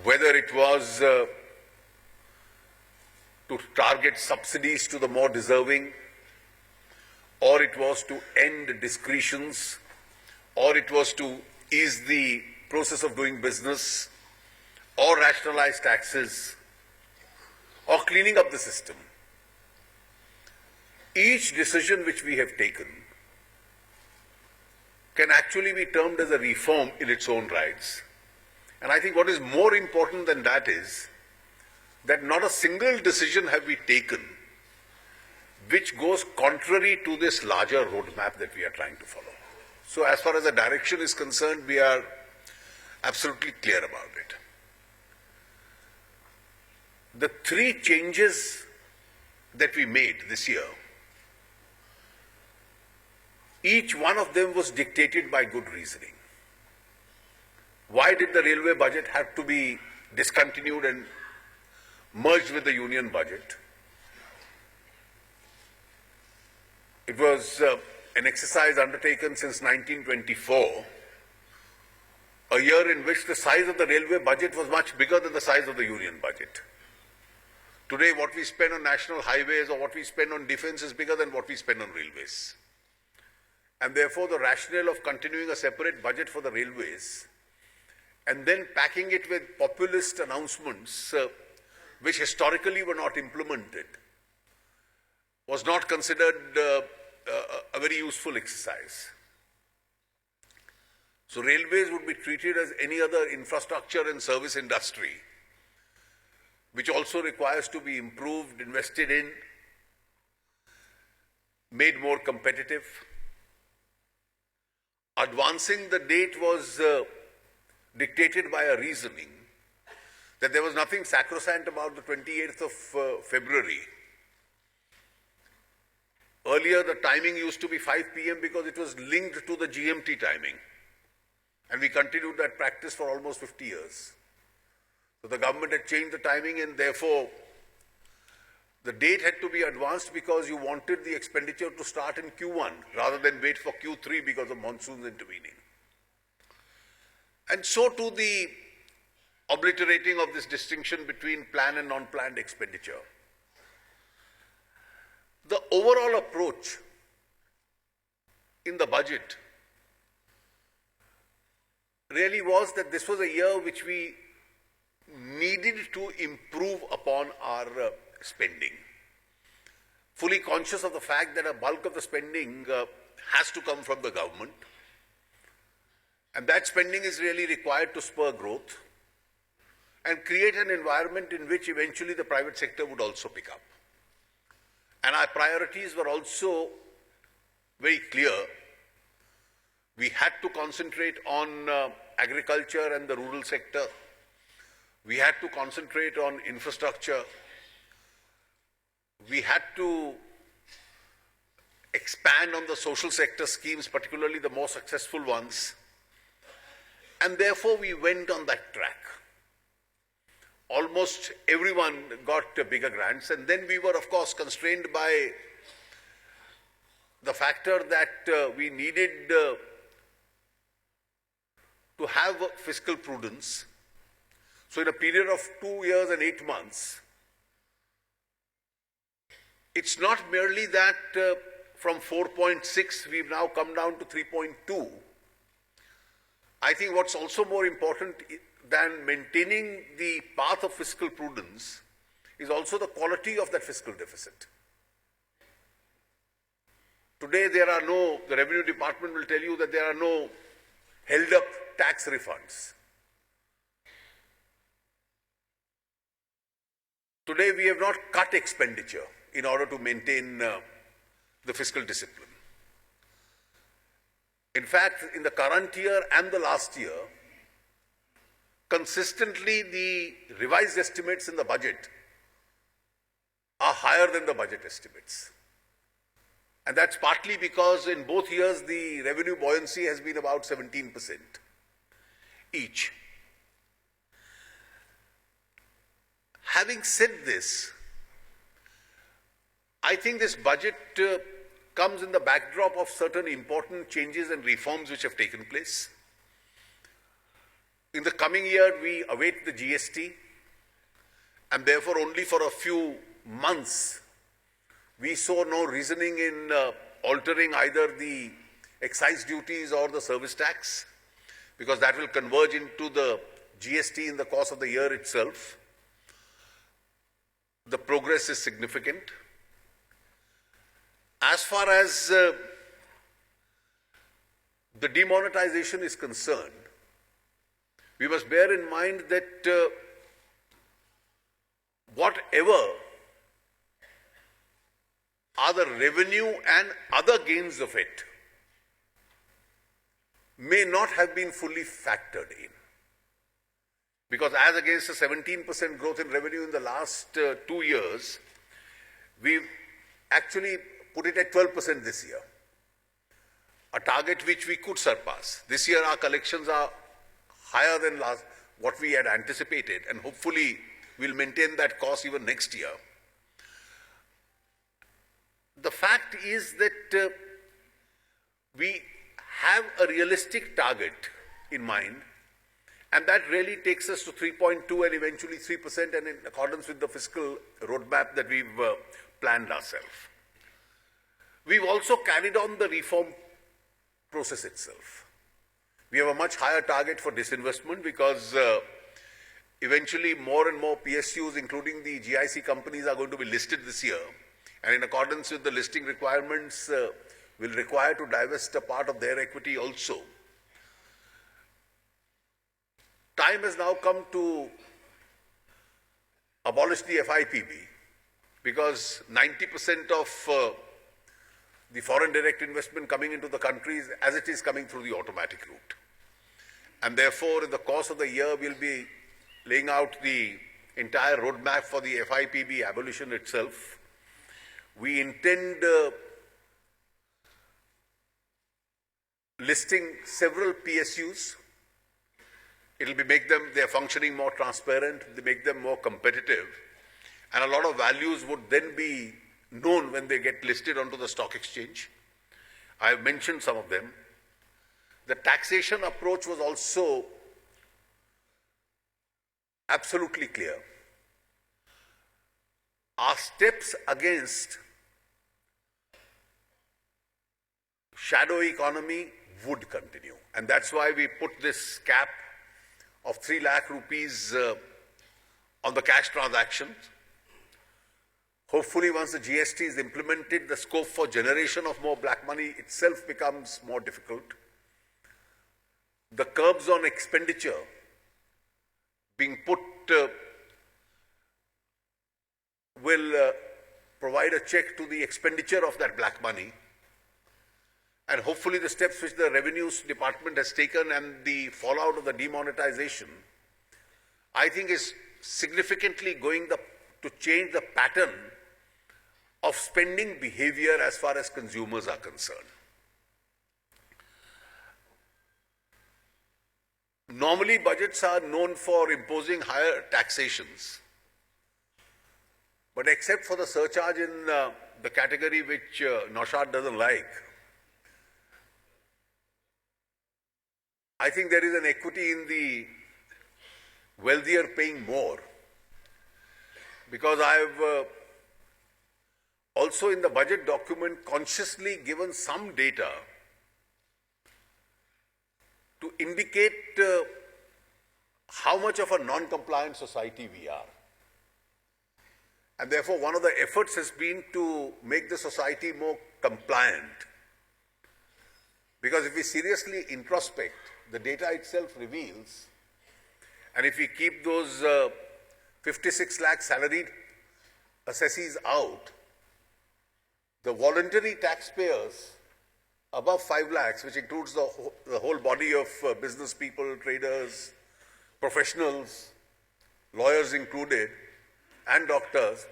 whether it was to target subsidies to the more deserving, or it was to end discretions, or it was to ease the process of doing business, or rationalize taxes, or cleaning up the system. Each decision which we have taken can actually be termed as a reform in its own rights. And I think what is more important than that is that not a single decision have we taken which goes contrary to this larger roadmap that we are trying to follow. So as far as the direction is concerned, we are absolutely clear about it. The three changes that we made this year, each one of them was dictated by good reasoning. Why did the railway budget have to be discontinued and merged with the union budget? It was an exercise undertaken since 1924, a year in which the size of the railway budget was much bigger than the size of the union budget. Today, what we spend on national highways or what we spend on defense is bigger than what we spend on railways. And therefore, the rationale of continuing a separate budget for the railways and then packing it with populist announcements which historically were not implemented was not considered a very useful exercise. So railways would be treated as any other infrastructure and service industry, which also requires to be improved, invested in, made more competitive. Advancing the date was dictated by a reasoning that there was nothing sacrosanct about the 28th of February. Earlier, the timing used to be 5 p.m. because it was linked to the GMT timing. And we continued that practice for almost 50 years. So the government had changed the timing, and therefore the date had to be advanced because you wanted the expenditure to start in Q1 rather than wait for Q3 because of monsoons intervening. And so to the obliterating of this distinction between planned and non-planned expenditure. The overall approach in the budget really was that this was a year which we needed to improve upon our spending. Fully conscious of the fact that a bulk of the spending has to come from the government, and that spending is really required to spur growth and create an environment in which eventually the private sector would also pick up. And our priorities were also very clear. We had to concentrate on agriculture and the rural sector. We had to concentrate on infrastructure. We had to expand on the social sector schemes, particularly the more successful ones. And therefore, we went on that track. Almost everyone got bigger grants, and then we were, of course, constrained by the factor that we needed to have fiscal prudence. So in a period of 2 years and 8 months, it's not merely that from 4.6 we've now come down to 3.2. I think what's also more important than maintaining the path of fiscal prudence is also the quality of that fiscal deficit. Today the Revenue Department will tell you that there are no held up tax refunds. Today we have not cut expenditure in order to maintain the fiscal discipline. In fact, in the current year and the last year, consistently the revised estimates in the budget are higher than the budget estimates. And that's partly because in both years the revenue buoyancy has been about 17% each. Having said this, I think this budget comes in the backdrop of certain important changes and reforms which have taken place. In the coming year, we await the GST, and therefore only for a few months we saw no reasoning in altering either the excise duties or the service tax, because that will converge into the GST in the course of the year itself. The progress is significant. As far as the demonetization is concerned, we must bear in mind that whatever are the revenue and other gains of it may not have been fully factored in. Because as against a 17% growth in revenue in the last 2 years, we've actually put it at 12% this year, a target which we could surpass. This year our collections are higher than what we had anticipated, and hopefully we'll maintain that course even next year. The fact is that we have a realistic target in mind, and that really takes us to 3.2 and eventually 3%, and in accordance with the fiscal roadmap that we've planned ourselves. We've also carried on the reform process itself. We have a much higher target for disinvestment because eventually more and more PSUs, including the GIC companies, are going to be listed this year. And in accordance with the listing requirements, will require to divest a part of their equity also. Time has now come to abolish the FIPB, because 90% of the foreign direct investment coming into the country is, as it is, coming through the automatic route. And therefore, in the course of the year, we'll be laying out the entire roadmap for the FIPB abolition itself. We intend listing several PSUs. It'll be make them, their functioning more transparent, they make them more competitive, and a lot of values would then be known when they get listed onto the stock exchange. I have mentioned some of them. The taxation approach was also absolutely clear. Our steps against shadow economy would continue, and that's why we put this cap of 3 lakh rupees on the cash transactions. Hopefully, once the GST is implemented, the scope for generation of more black money itself becomes more difficult. The curbs on expenditure being put will provide a check to the expenditure of that black money. And hopefully the steps which the Revenues Department has taken and the fallout of the demonetization, I think is significantly going to change the pattern of spending behavior as far as consumers are concerned. Normally, budgets are known for imposing higher taxations, but except for the surcharge in the category which Naushad doesn't like, I think there is an equity in the wealthier paying more, because I have also in the budget document consciously given some data to indicate how much of a non-compliant society we are. And therefore, one of the efforts has been to make the society more compliant. Because if we seriously introspect, the data itself reveals, and if we keep those 56 lakh salaried assessees out, the voluntary taxpayers above 5 lakhs, which includes the whole body of business people, traders, professionals, lawyers included, and doctors,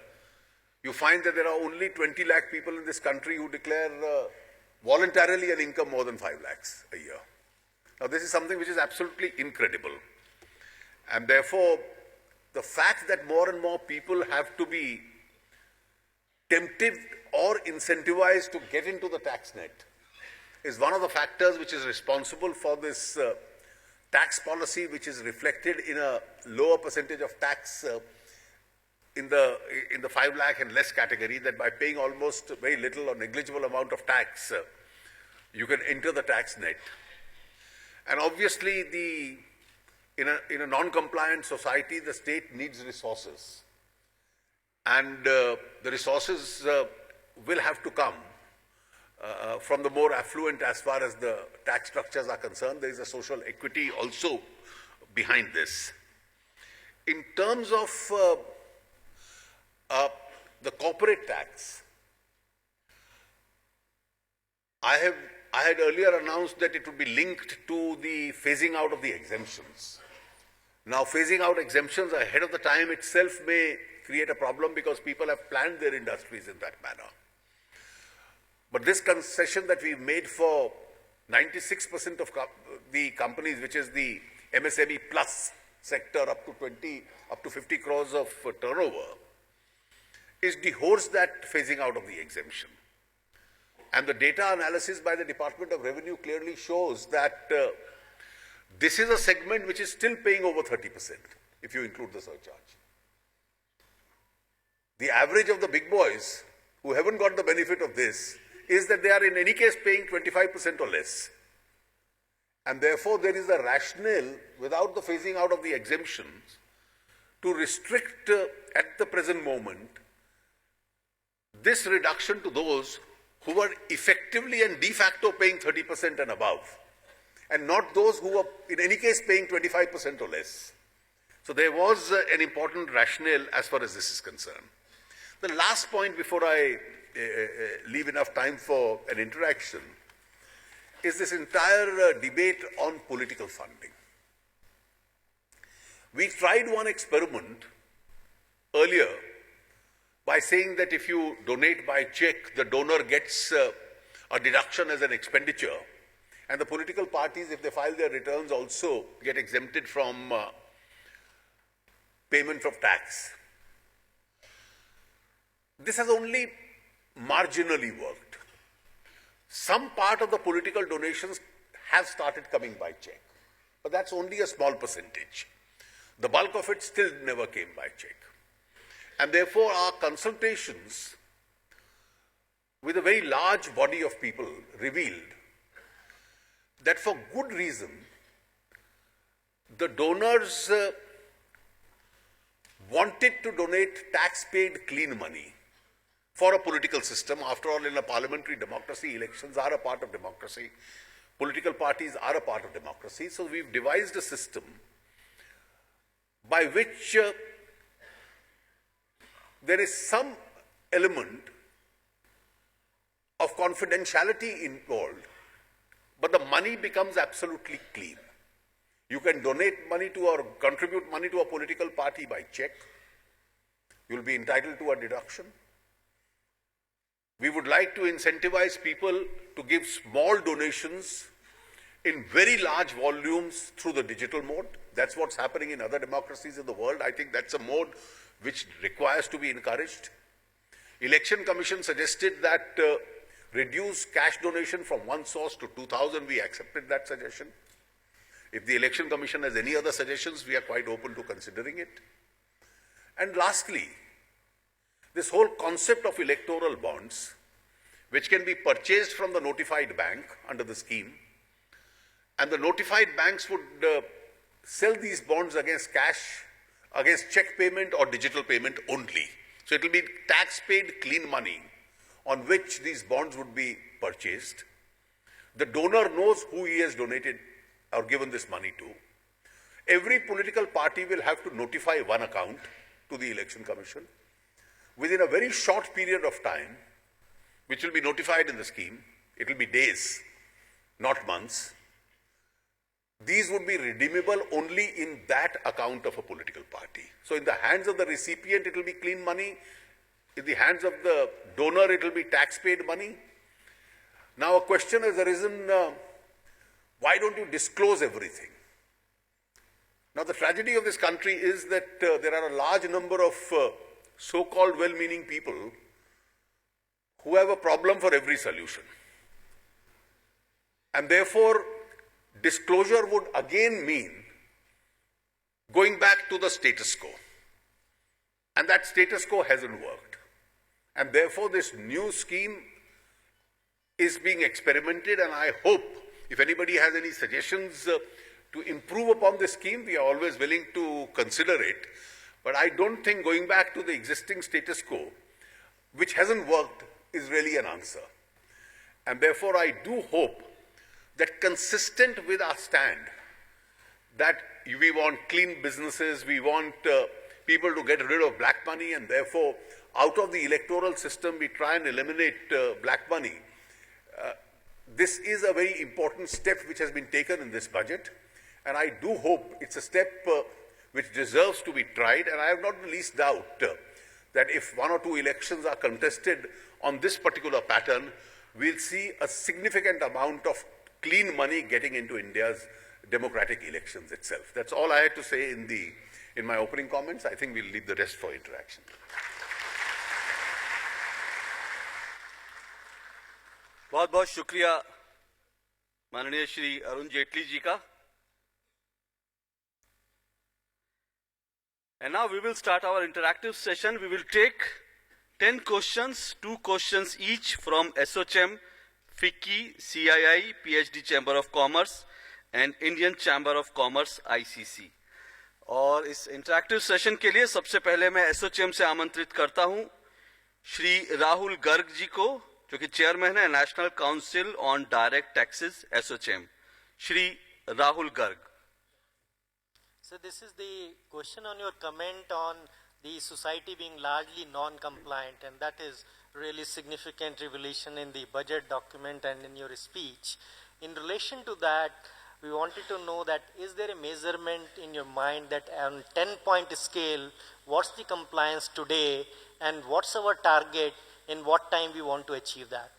you find that there are only 20 lakh people in this country who declare voluntarily an income more than 5 lakhs a year. Now, this is something which is absolutely incredible. And therefore, the fact that more and more people have to be tempted or incentivized to get into the tax net is one of the factors which is responsible for this tax policy which is reflected in a lower percentage of tax in the 5 lakh and less category, that by paying almost very little or negligible amount of tax, you can enter the tax net. And obviously, in a non-compliant society, the state needs resources. And the resources will have to come from the more affluent as far as the tax structures are concerned. There is a social equity also behind this. In terms of the corporate tax, I had earlier announced that it would be linked to the phasing out of the exemptions. Now, phasing out exemptions ahead of the time itself may create a problem because people have planned their industries in that manner. But this concession that we made for 96% of the companies, which is the MSME plus sector up to 50 crores of turnover, is dehors that phasing out of the exemption. And the data analysis by the Department of Revenue clearly shows that this is a segment which is still paying over 30% if you include the surcharge. The average of the big boys who haven't got the benefit of this is that they are in any case paying 25% or less. And therefore there is a rationale without the phasing out of the exemptions to restrict at the present moment this reduction to those who are effectively and de facto paying 30% and above, and not those who are in any case paying 25% or less. So there was an important rationale as far as this is concerned. The last point before I leave enough time for an interaction is this entire debate on political funding. We tried one experiment earlier by saying that if you donate by check, the donor gets a deduction as an expenditure, and the political parties, if they file their returns, also get exempted from payment of tax. This has only marginally worked. Some part of the political donations have started coming by check, but that's only a small percentage. The bulk of it still never came by check. And therefore, our consultations with a very large body of people revealed that for good reason, the donors wanted to donate tax-paid clean money for a political system. After all, in a parliamentary democracy, elections are a part of democracy. Political parties are a part of democracy. So we've devised a system by which there is some element of confidentiality involved, but the money becomes absolutely clean. You can donate money to or contribute money to a political party by check. You'll be entitled to a deduction. We would like to incentivize people to give small donations in very large volumes through the digital mode. That's what's happening in other democracies in the world. I think that's a mode which requires to be encouraged. Election Commission suggested that reduce cash donation from one source to 2,000. We accepted that suggestion. If the Election Commission has any other suggestions, we are quite open to considering it. And lastly, this whole concept of electoral bonds, which can be purchased from the notified bank under the scheme, and the notified banks would sell these bonds against cash, against check payment or digital payment only. So it will be tax-paid clean money on which these bonds would be purchased. The donor knows who he has donated or given this money to. Every political party will have to notify one account to the Election Commission within a very short period of time, which will be notified in the scheme. It will be days, not months. These would be redeemable only in that account of a political party. So in the hands of the recipient, it will be clean money. In the hands of the donor, it will be tax-paid money. Now a question has arisen, why don't you disclose everything? Now the tragedy of this country is that there are a large number of so-called well-meaning people who have a problem for every solution. And therefore, disclosure would again mean going back to the status quo. And that status quo hasn't worked. And therefore, this new scheme is being experimented, and I hope if anybody has any suggestions to improve upon this scheme, we are always willing to consider it. But I don't think going back to the existing status quo, which hasn't worked, is really an answer. And therefore, I do hope that consistent with our stand, that we want clean businesses, we want people to get rid of black money, and therefore, out of the electoral system, we try and eliminate black money. This is a very important step which has been taken in this budget, and I do hope it's a step which deserves to be tried, and I have not the least doubt that if one or two elections are contested on this particular pattern, we'll see a significant amount of clean money getting into India's democratic elections itself. That's all I had to say in my opening comments. I think we'll leave the rest for interaction. बहुत बहुत शुक्रिया माननीय श्री अरुण जेटली जी का. And now we will start our interactive session. We will take 10 questions, 2 questions each from SOCHM, FICCI, CII, PhD Chamber of Commerce and Indian Chamber of Commerce ICC. और इस interactive session के लिए सबसे पहले मैं एसओचएम से आमंत्रित करता हूं श्री राहुल गर्ग जी को, जो कि चेयरमैन है national council on direct taxes ASSOCHAM. Shri Rahul Garg. So this is the question on your comment on the society being largely non-compliant, and that is really significant revelation in the budget document and in your speech. In relation to that, we wanted to know that is there a measurement in your mind that on 10-point scale, what's the compliance today and what's our target, in what time we want to achieve that?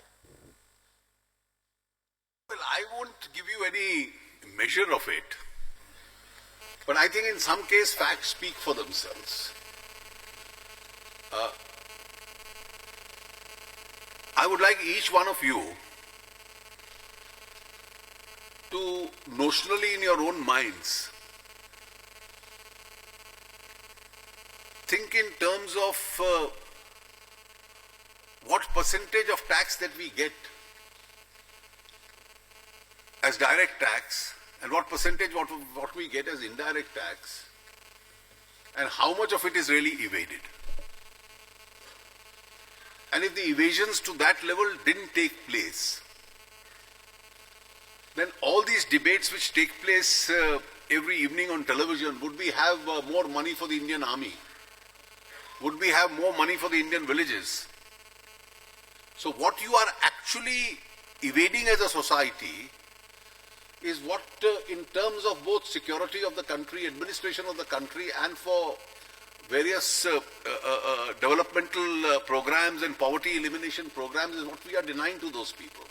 Well, I won't give you any measure of it, but I think in some case facts speak for themselves. I would like each one of you to notionally in your own minds think in terms of what percentage of tax that we get as direct tax and what percentage what we get as indirect tax, and how much of it is really evaded. And if the evasions to that level didn't take place, then all these debates which take place every evening on television, would we have more money for the Indian army? Would we have more money for the Indian villages? So what you are actually evading as a society is what in terms of both security of the country, administration of the country, and for various developmental programs and poverty elimination programs is what we are denying to those people.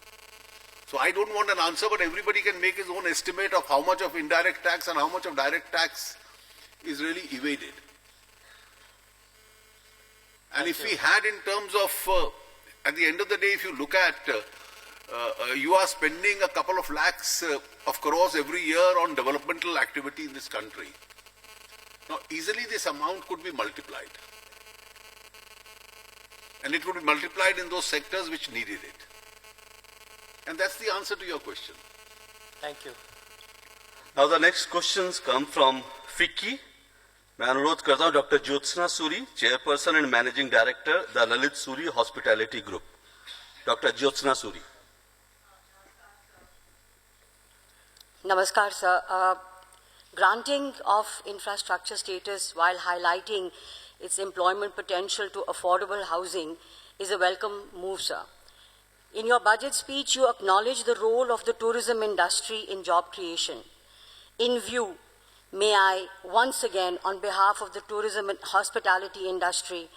So I don't want an answer, but everybody can make his own estimate of how much of indirect tax and how much of direct tax is really evaded. And if we had in terms of, at the end of the day, if you look at, you are spending a couple of lakhs of crores every year on developmental activity in this country. Now, easily this amount could be multiplied. And it would be multiplied in those sectors which needed it. And that's the answer to your question. Thank you. Now the next questions come from FICCI. मैं अनुरोध करता हूं doctor Jyotsna Suri, chairperson and managing director the Lalit Suri hospitality group. Doctor Jyotsna Suri. Namaskar, sir. Granting of infrastructure status while highlighting its employment potential to affordable housing is a welcome move, sir. In your budget speech, you acknowledge the role of the tourism industry in job creation. In view, may I once again, on behalf of the tourism and hospitality industry,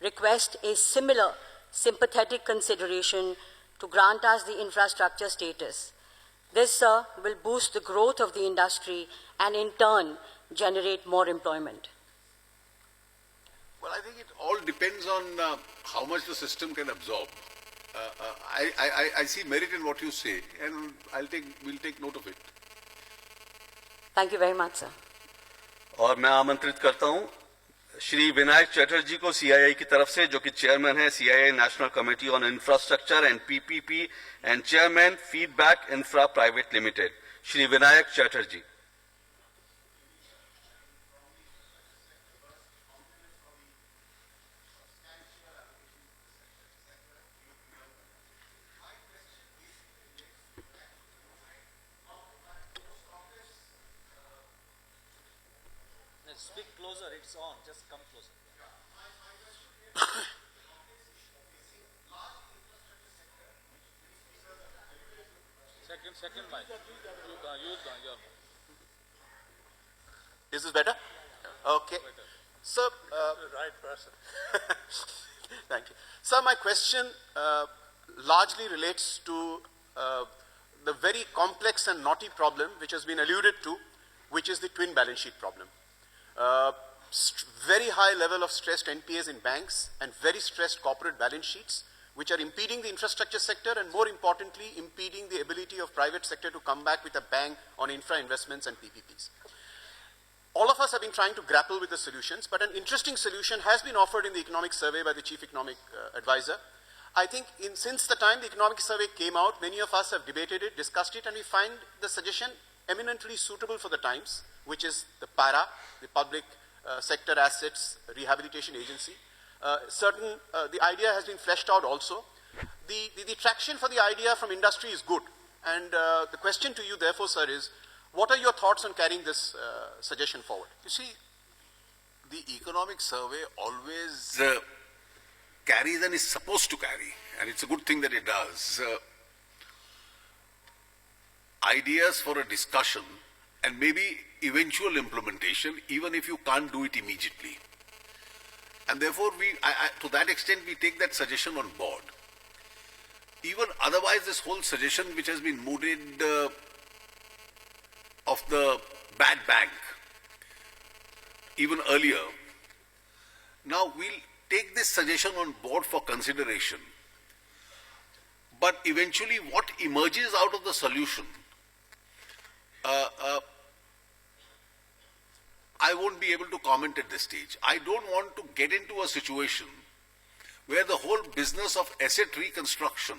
request a similar sympathetic consideration to grant us the infrastructure status. This, sir, will boost the growth of the industry and in turn generate more employment. Well, I think it all depends on how much the system can absorb. I see merit in what you say, and we'll take note of it. Thank you very much, sir. और मैं आमंत्रित करता हूं श्री विनायक चटर्जी को CII की तरफ से, जो कि चेयरमैन है CII national committee on infrastructure and PPP and chairman feedback infra private limited, Shri Vinayak Chatterjee. Speak closer, it's on, just come closer. Second mic. Yeah. Is this better? Okay. Sir, Right person. thank you. Sir, my question largely relates to the very complex and knotty problem which has been alluded to, which is the twin balance sheet problem. Very high level of stressed NPAs in banks and very stressed corporate balance sheets, which are impeding the infrastructure sector and, more importantly, impeding the ability of private sector to come back with a bang on infra investments and PPPs. All of us have been trying to grapple with the solutions, but an interesting solution has been offered in the economic survey by the chief economic advisor. I think since the time the economic survey came out, many of us have debated it, discussed it, and we find the suggestion eminently suitable for the times, which is the PARA, the Public Sector Assets Rehabilitation Agency. The idea has been fleshed out also. The traction for the idea from industry is good. And the question to you, therefore, sir, is what are your thoughts on carrying this suggestion forward? You see, the economic survey always carries and is supposed to carry, and it's a good thing that it does, ideas for a discussion and maybe eventual implementation, even if you can't do it immediately. And therefore, to that extent, we take that suggestion on board. Even otherwise, this whole suggestion which has been mooted of the bad bank, even earlier, now we'll take this suggestion on board for consideration. But eventually, what emerges out of the solution, I won't be able to comment at this stage. I don't want to get into a situation where the whole business of asset reconstruction,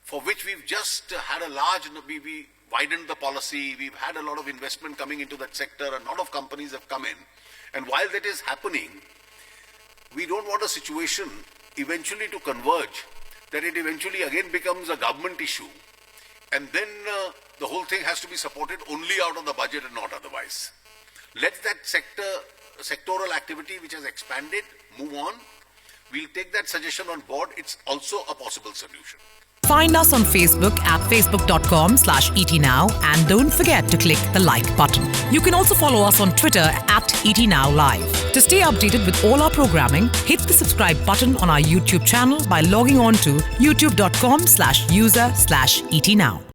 for which we've just had a large, we widened the policy, we've had a lot of investment coming into that sector, a lot of companies have come in. And while that is happening, we don't want a situation eventually to converge, that it eventually again becomes a government issue. And then the whole thing has to be supported only out of the budget and not otherwise. Let that sectoral activity which has expanded move on. We'll take that suggestion on board. It's also a possible solution. Find us on Facebook at facebook.com/ETNow and don't forget to click the like button. You can also follow us on Twitter at ETNowLive. To stay updated with all our programming, hit the subscribe button on our YouTube channel by logging on to youtube.com/user/ETNow.